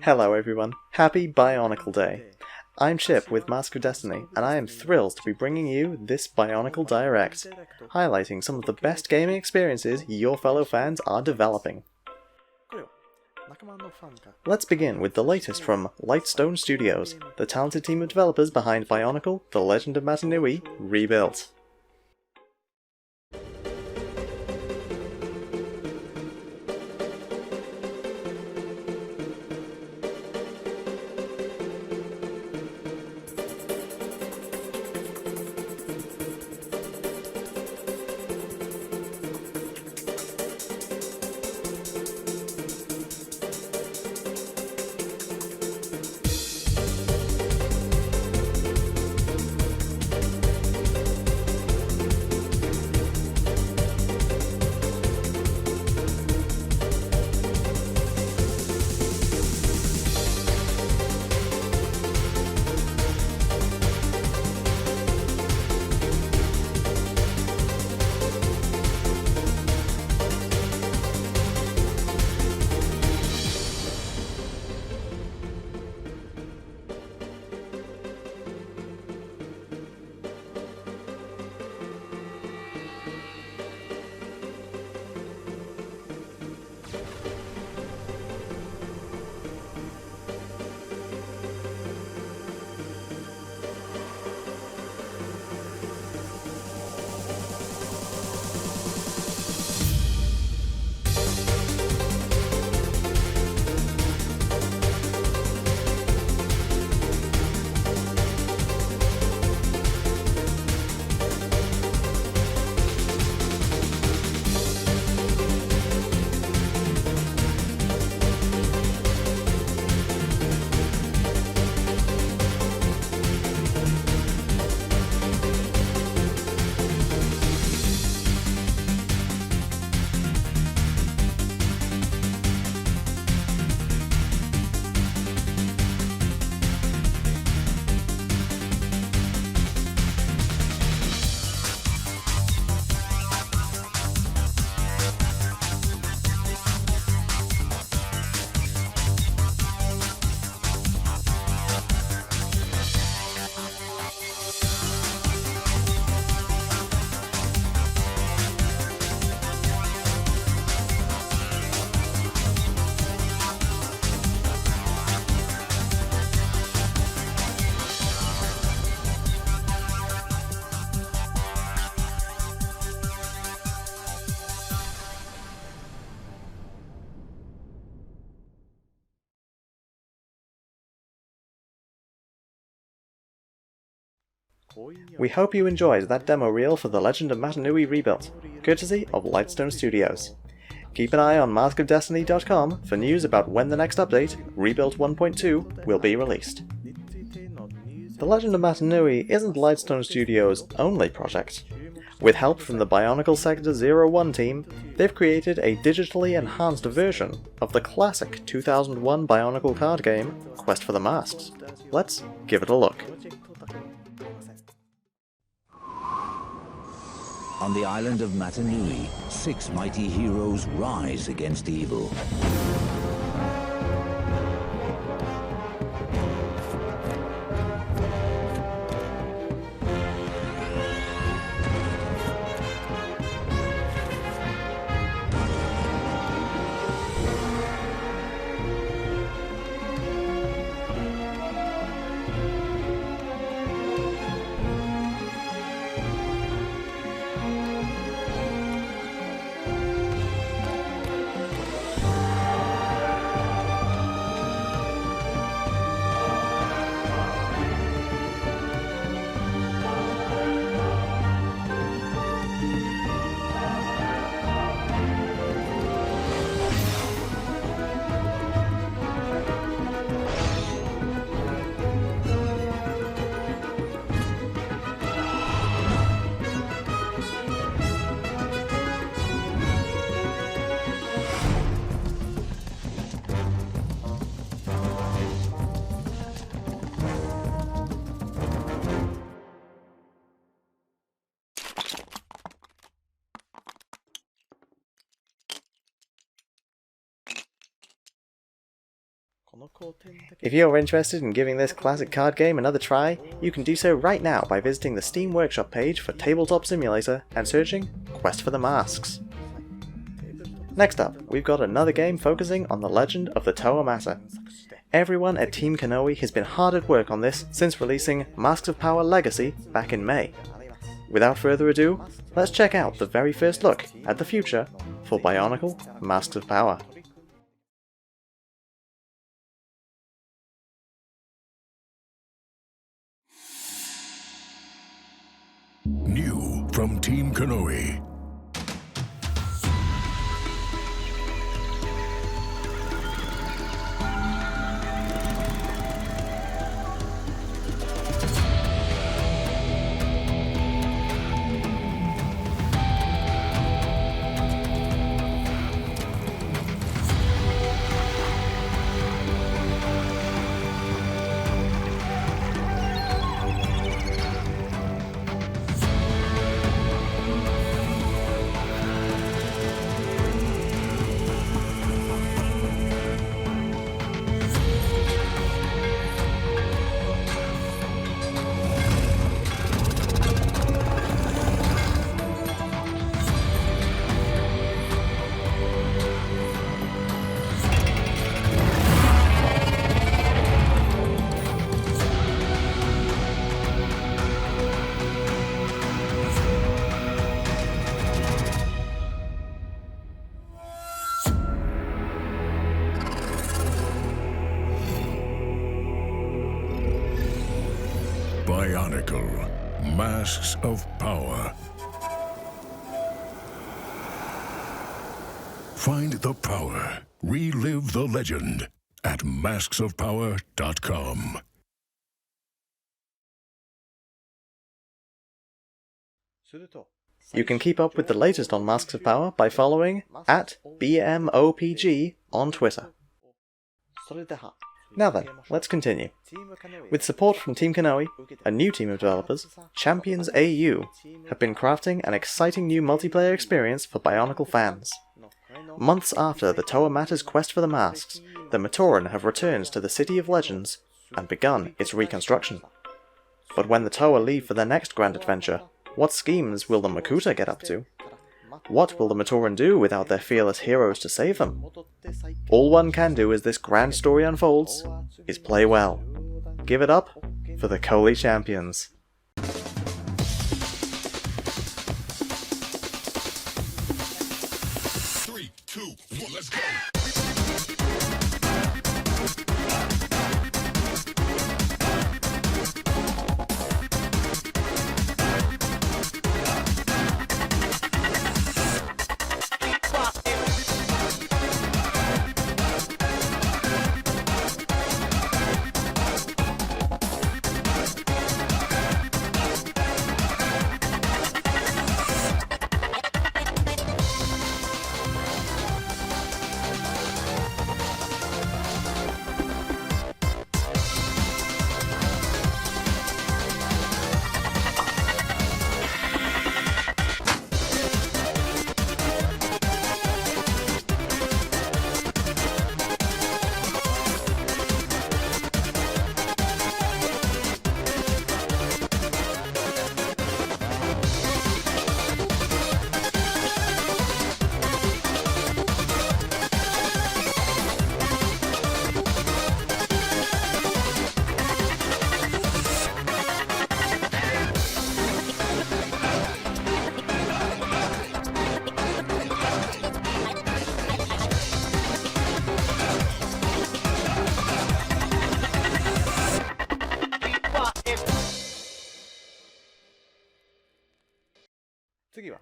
Hello everyone, happy Bionicle Day! I'm Chip with Mask of Destiny, and I am thrilled to be bringing you this BIONICLE Direct, highlighting some of the best gaming experiences your fellow fans are developing. Let's begin with the latest from Lightstone Studios, the talented team of developers behind BIONICLE: The Legend of Mata Nui Rebuilt. We hope you enjoyed that demo reel for The Legend of Mata Nui Rebuilt, courtesy of Lightstone Studios. Keep an eye on maskofdestiny.com for news about when the next update, Rebuilt 1.2, will be released. The Legend of Mata Nui isn't Lightstone Studios' only project. With help from the Bionicle Sector 01 team, they've created a digitally enhanced version of the classic 2001 Bionicle card game, Quest for the Masks. Let's give it a look. On the island of Mata Nui, 6 mighty heroes rise against evil. If you're interested in giving this classic card game another try, you can do so right now by visiting the Steam Workshop page for Tabletop Simulator and searching Quest for the Masks. Next up, we've got another game focusing on the legend of the Toa Mata. Everyone at Team Konoe has been hard at work on this since releasing Masks of Power Legacy back in May. Without further ado, let's check out the very first look at the future for BIONICLE Masks of Power. New from Team Konoe. BIONICLE Masks of Power. Find the power, relive the legend at masksofpower.com. You can keep up with the latest on Masks of Power by following @BMOPG on Twitter. Now then, let's continue. With support from Team Konoe, a new team of developers, Champions AU, have been crafting an exciting new multiplayer experience for BIONICLE fans. Months after the Toa Mata's quest for the masks, the Matoran have returned to the City of Legends and begun its reconstruction. But when the Toa leave for their next grand adventure, what schemes will the Makuta get up to? What will the Matoran do without their fearless heroes to save them? All one can do as this grand story unfolds is play well. Give it up for the Kohli Champions. 3, 2, 1, let's go!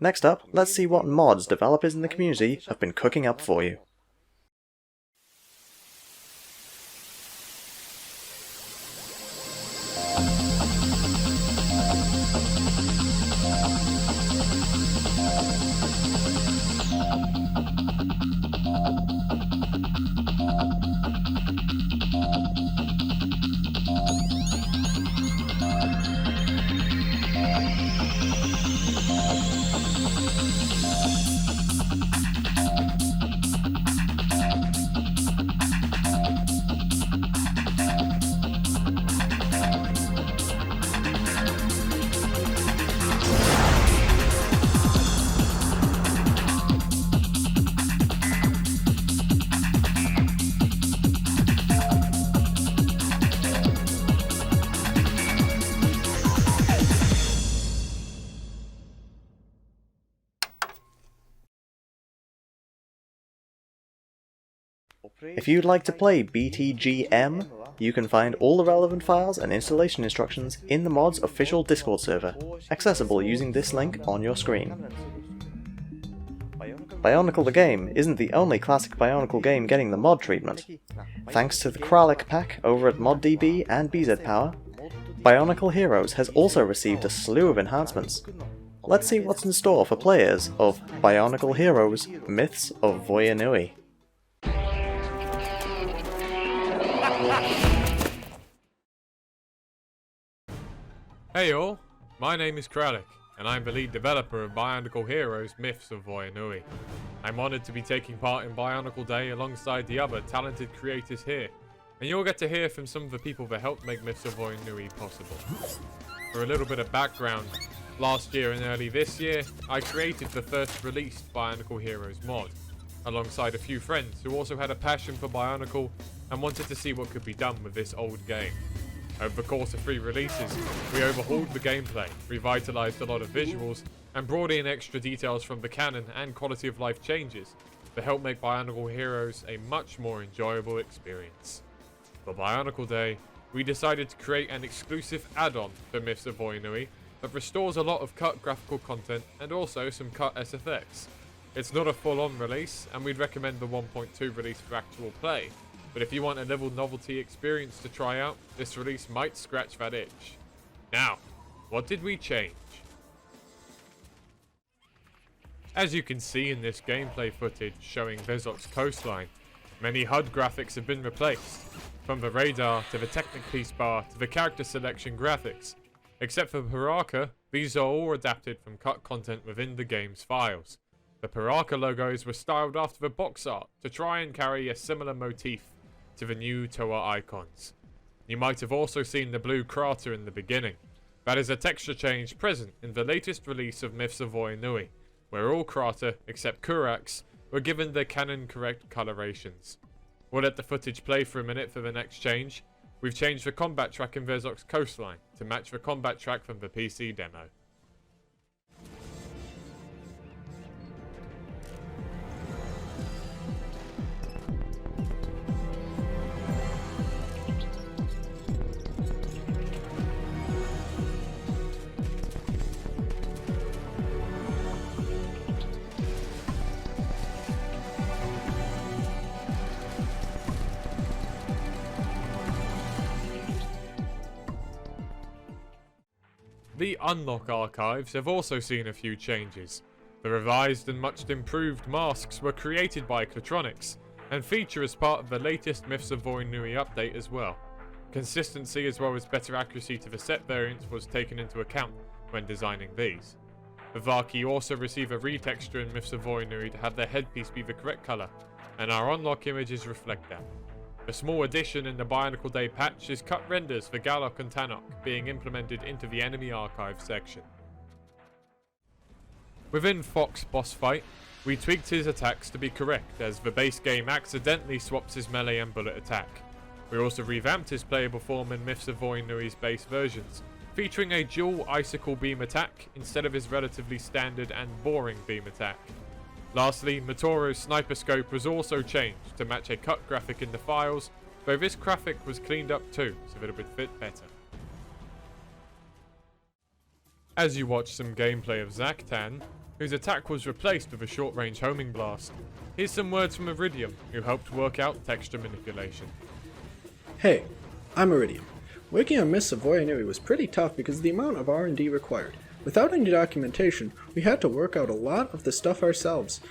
Next up, let's see what mods developers in the community have been cooking up for you. If you'd like to play BTGM, you can find all the relevant files and installation instructions in the mod's official Discord server, accessible using this link on your screen. Bionicle the game isn't the only classic Bionicle game getting the mod treatment. Thanks to the Kralik pack over at ModDB and BZPower, Bionicle Heroes has also received a slew of enhancements. Let's see what's in store for players of Bionicle Heroes Myths of Voya Nui. Hey all, my name is Kralik, and I'm the lead developer of Bionicle Heroes Myths of Voya Nui. I'm honoured to be taking part in Bionicle Day alongside the other talented creators here, and you'll get to hear from some of the people that helped make Myths of Voya Nui possible. For a little bit of background, last year and early this year, I created the first released Bionicle Heroes mod, alongside a few friends who also had a passion for Bionicle and wanted to see what could be done with this old game. Over the course of 3 releases, we overhauled the gameplay, revitalized a lot of visuals, and brought in extra details from the canon and quality of life changes to help make Bionicle Heroes a much more enjoyable experience. For Bionicle Day, we decided to create an exclusive add-on for Myths of Voya Nui that restores a lot of cut graphical content and also some cut SFX. It's not a full-on release, and we'd recommend the 1.2 release for actual play, but if you want a little novelty experience to try out, this release might scratch that itch. Now, what did we change? As you can see in this gameplay footage showing Vezok's coastline, many HUD graphics have been replaced, from the radar to the Technic piece bar to the character selection graphics. Except for Paraka, these are all adapted from cut content within the game's files. The Paraka logos were styled after the box art to try and carry a similar motif to the new Toa icons. You might have also seen the blue crater in the beginning. That is a texture change present in the latest release of Myths of Voya Nui, where all crater except Kuraks were given their canon correct colorations. We'll let the footage play for a minute for the next change. We've changed the combat track in Vezok's coastline to match the combat track from the PC demo. The Unlock archives have also seen a few changes. The revised and much improved masks were created by Clitronics, and feature as part of the latest Myths of Voya Nui update as well. Consistency as well as better accuracy to the set variants was taken into account when designing these. The Vaki also receive a retexture in Myths of Voya Nui to have their headpiece be the correct colour, and our Unlock images reflect that. A small addition in the Bionicle Day patch is cut renders for Galok and Tanok being implemented into the enemy archive section. Within Fox boss fight, we tweaked his attacks to be correct as the base game accidentally swaps his melee and bullet attack. We also revamped his playable form in Myths of Voya Nui's base versions, featuring a dual icicle beam attack instead of his relatively standard and boring beam attack. Lastly, Matoro's sniper scope was also changed to match a cut graphic in the files, though this graphic was cleaned up too, so that it would fit better. As you watch some gameplay of Zaktan, whose attack was replaced with a short-range homing blast, here's some words from Iridium, who helped work out texture manipulation. Hey, I'm Iridium. Working on Myths of Voya Nui was pretty tough because of the amount of R&D required. Without any documentation, we had to work out a lot of the stuff ourselves.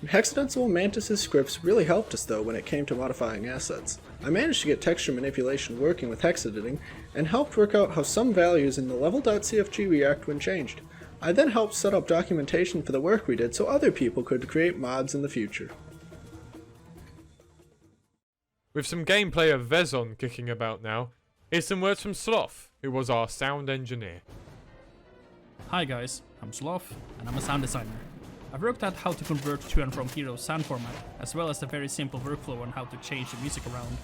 Hexadecimal Mantis' scripts really helped us though when it came to modifying assets. I managed to get texture manipulation working with hex editing, and helped work out how some values in the level.cfg react when changed. I then helped set up documentation for the work we did so other people could create mods in the future. With some gameplay of Vezon kicking about now, here's some words from Sloth, who was our sound engineer. Hi guys, I'm Sloth, and I'm a sound designer. I've worked out how to convert to and from Heroes sound format, as well as a very simple workflow on how to change the music around.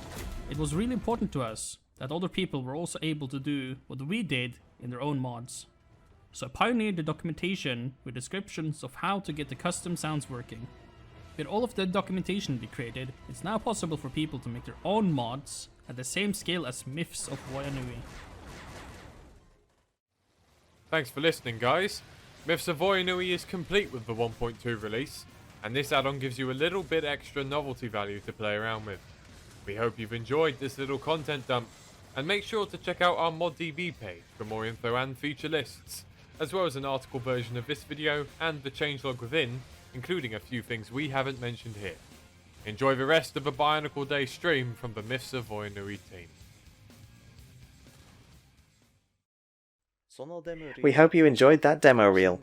It was really important to us that other people were also able to do what we did in their own mods. So I pioneered the documentation with descriptions of how to get the custom sounds working. With all of the documentation we created, it's now possible for people to make their own mods at the same scale as Myths of Voya Nui. Thanks for listening, guys. Myths of Voya Nui is complete with the 1.2 release, and this add-on gives you a little bit extra novelty value to play around with. We hope you've enjoyed this little content dump, and make sure to check out our ModDB page for more info and feature lists, as well as an article version of this video and the changelog within, including a few things we haven't mentioned here. Enjoy the rest of the Bionicle Day stream from the Myths of Voya Nui team. We hope you enjoyed that demo reel.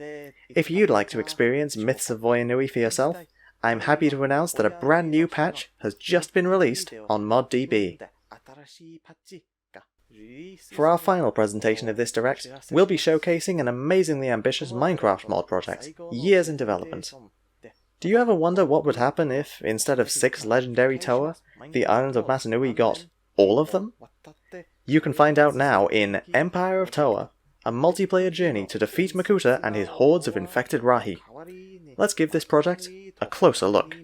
If you'd like to experience Myths of Voya Nui for yourself, I'm happy to announce that a brand new patch has just been released on ModDB. For our final presentation of this Direct, we'll be showcasing an amazingly ambitious Minecraft mod project, years in development. Do you ever wonder what would happen if, instead of 6 legendary Toa, the island of Mata Nui got all of them? You can find out now in Empire of Toa, a multiplayer journey to defeat Makuta and his hordes of infected Rahi. Let's give this project a closer look.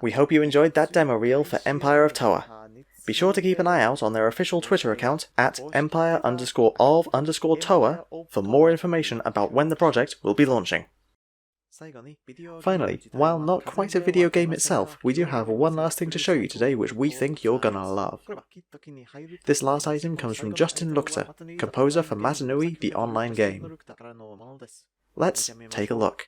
We hope you enjoyed that demo reel for Empire of Toa. Be sure to keep an eye out on their official Twitter account at empire_of_Toa for more information about when the project will be launching. Finally, while not quite a video game itself, we do have one last thing to show you today which we think you're gonna love. This last item comes from Justin Lukter, composer for Mata Nui, the online game. Let's take a look.